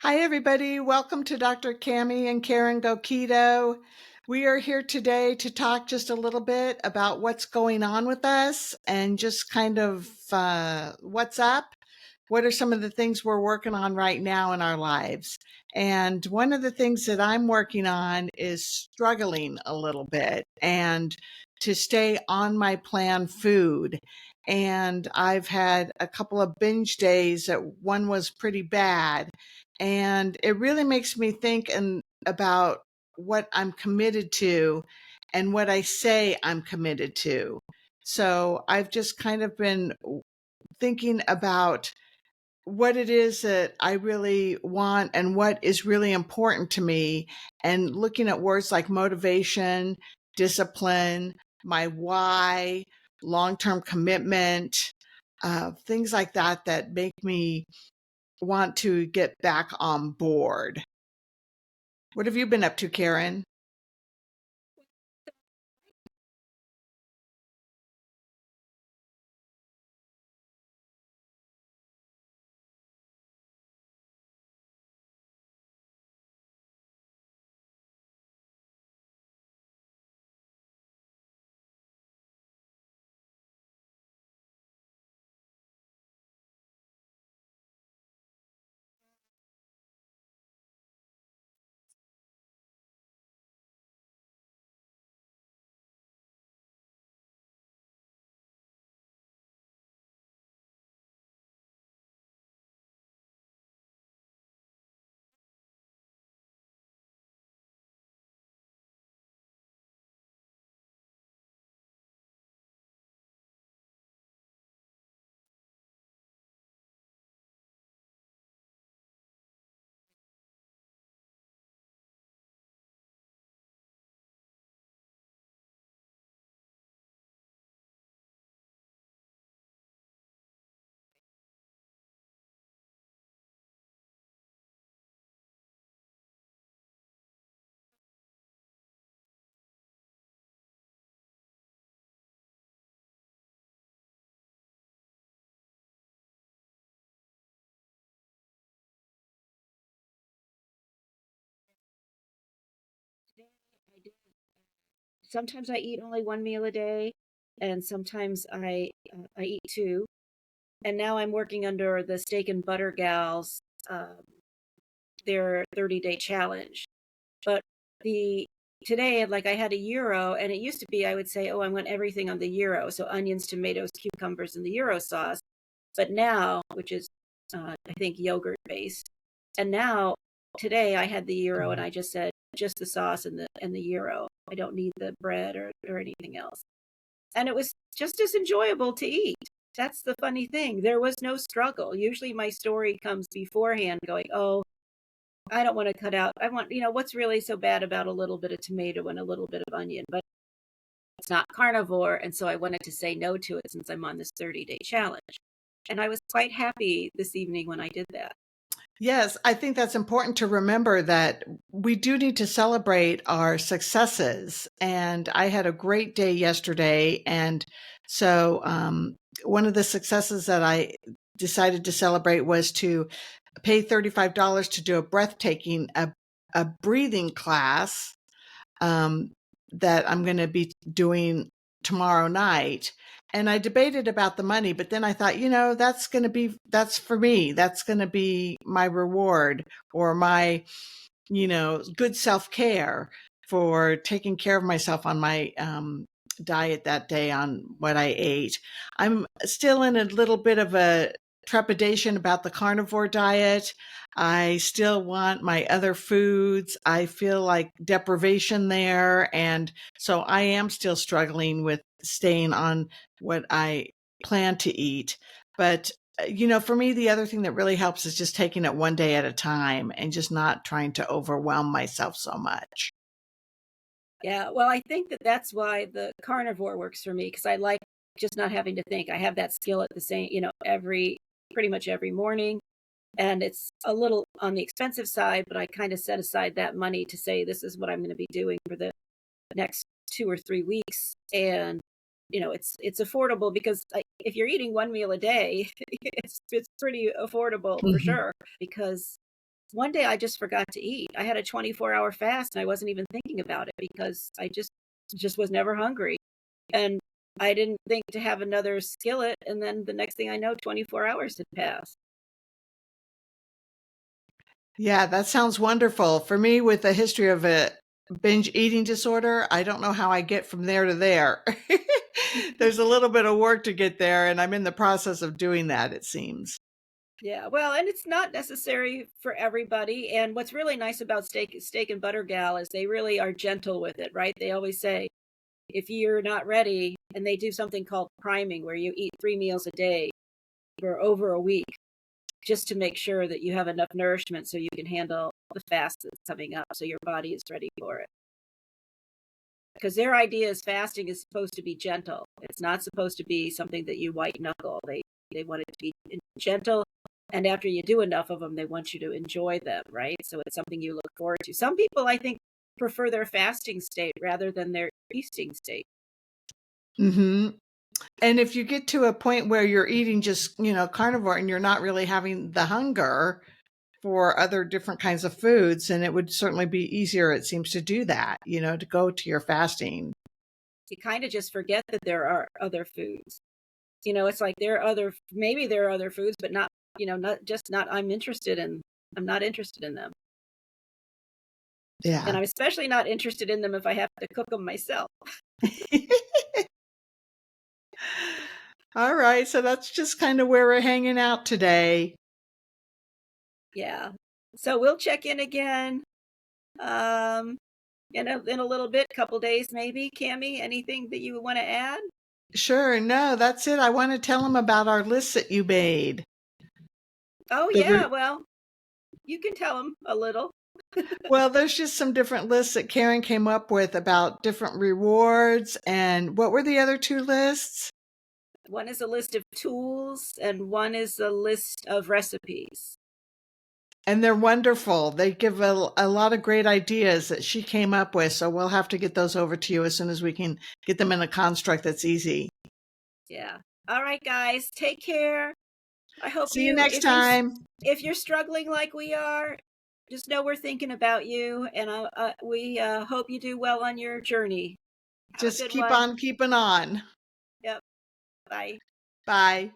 Hi, everybody. Welcome to Dr. Cammy and Karen Go Keto. We are here today to talk just a little bit about what's going on with us and just kind of what's up. What are some of the things we're working on right now in our lives? And one of the things that I'm working on is struggling a little bit and to stay on my planned food. And I've had a couple of binge days that one was pretty bad. And it really makes me think about what I'm committed to and what I say I'm committed to. So I've just kind of been thinking about what it is that I really want and what is really important to me, and looking at words like motivation, discipline, my why, long-term commitment, things like that that make me want to get back on board. What have you been up to, Karen? Today I did. Sometimes I eat only one meal a day, and sometimes I eat two. And now I'm working under the Steak and Butter Gals, um, their 30-day challenge. But the today, like I had a gyro, and it used to be I would say, oh, I want everything on the gyro, so onions, tomatoes, cucumbers, and the gyro sauce. But now, which is I think yogurt based, and now today I had the gyro, and I just said just the sauce and the gyro. I don't need the bread or anything else. And it was just as enjoyable to eat. That's the funny thing. There was no struggle. Usually my story comes beforehand going, oh, I don't want to cut out. I want, what's really so bad about a little bit of tomato and a little bit of onion? But it's not carnivore. And so I wanted to say no to it since I'm on this 30-day challenge. And I was quite happy this evening when I did that. Yes, I think that's important to remember that we do need to celebrate our successes. And I had a great day yesterday. And so, one of the successes that I decided to celebrate was to pay $35 to do a breathing class, um, that I'm going to be doing tomorrow night. And I debated about the money, but then I thought, that's for me. That's going to be my reward, or my, good self care for taking care of myself on my, diet that day, on what I ate. I'm still in a little bit of a trepidation about the carnivore diet. I still want my other foods. I feel like deprivation there. And so I am still struggling with staying on what I plan to eat. But, for me, the other thing that really helps is just taking it one day at a time and just not trying to overwhelm myself so much. Yeah, well, I think that that's why the carnivore works for me because I like just not having to think. I have that skill at the same, pretty much every morning. And it's a little on the expensive side, but I kind of set aside that money to say this is what I'm going to be doing for the next 2 or 3 weeks. And it's affordable because if you're eating one meal a day, it's pretty affordable for Mhm. sure because one day I just forgot to eat. I had a 24-hour fast and I wasn't even thinking about it because I just was never hungry. And I didn't think to have another skillet, and then the next thing I know, 24 hours had passed. Yeah, that sounds wonderful. For me, with a history of a binge eating disorder, I don't know how I get from there to there. There's a little bit of work to get there, and I'm in the process of doing that, it seems. Yeah, well, and it's not necessary for everybody. And what's really nice about Steak and Butter Gal is they really are gentle with it, right? They always say if you're not ready, and they do something called priming, where you eat 3 meals a day for over a week, just to make sure that you have enough nourishment so you can handle the fast that's coming up, so your body is ready for it. Because their idea is fasting is supposed to be gentle. It's not supposed to be something that you white knuckle. They want it to be gentle, and after you do enough of them, they want you to enjoy them, right? So it's something you look forward to. Some people, I think, prefer their fasting state rather than their feasting state. Hmm. And if you get to a point where you're eating just, carnivore and you're not really having the hunger for other different kinds of foods, and it would certainly be easier, it seems, to do that, to go to your fasting. You kind of just forget that there are other foods. It's like maybe there are other foods, but not, not I'm not interested in them. And Yeah. I'm especially not interested in them if I have to cook them myself. All right. So that's just kind of where we're hanging out today. Yeah. So we'll check in again. In a little bit, couple days maybe. Cammy, anything that you want to add? Sure. No, that's it. I want to tell them about our list that you made. Oh The yeah, re- well, you can tell them a little. well, there's just some different lists that Karen came up with about different rewards. And what were the other two lists? One is a list of tools and one is a list of recipes. And they're wonderful. They give a lot of great ideas that she came up with. So we'll have to get those over to you as soon as we can get them in a construct that's easy. Yeah. All right, guys, take care. I hope See you next time. if you're struggling like we are, just know we're thinking about you, and we hope you do well on your journey. Have a Just good keep one. on keeping on. Yep. Bye. Bye.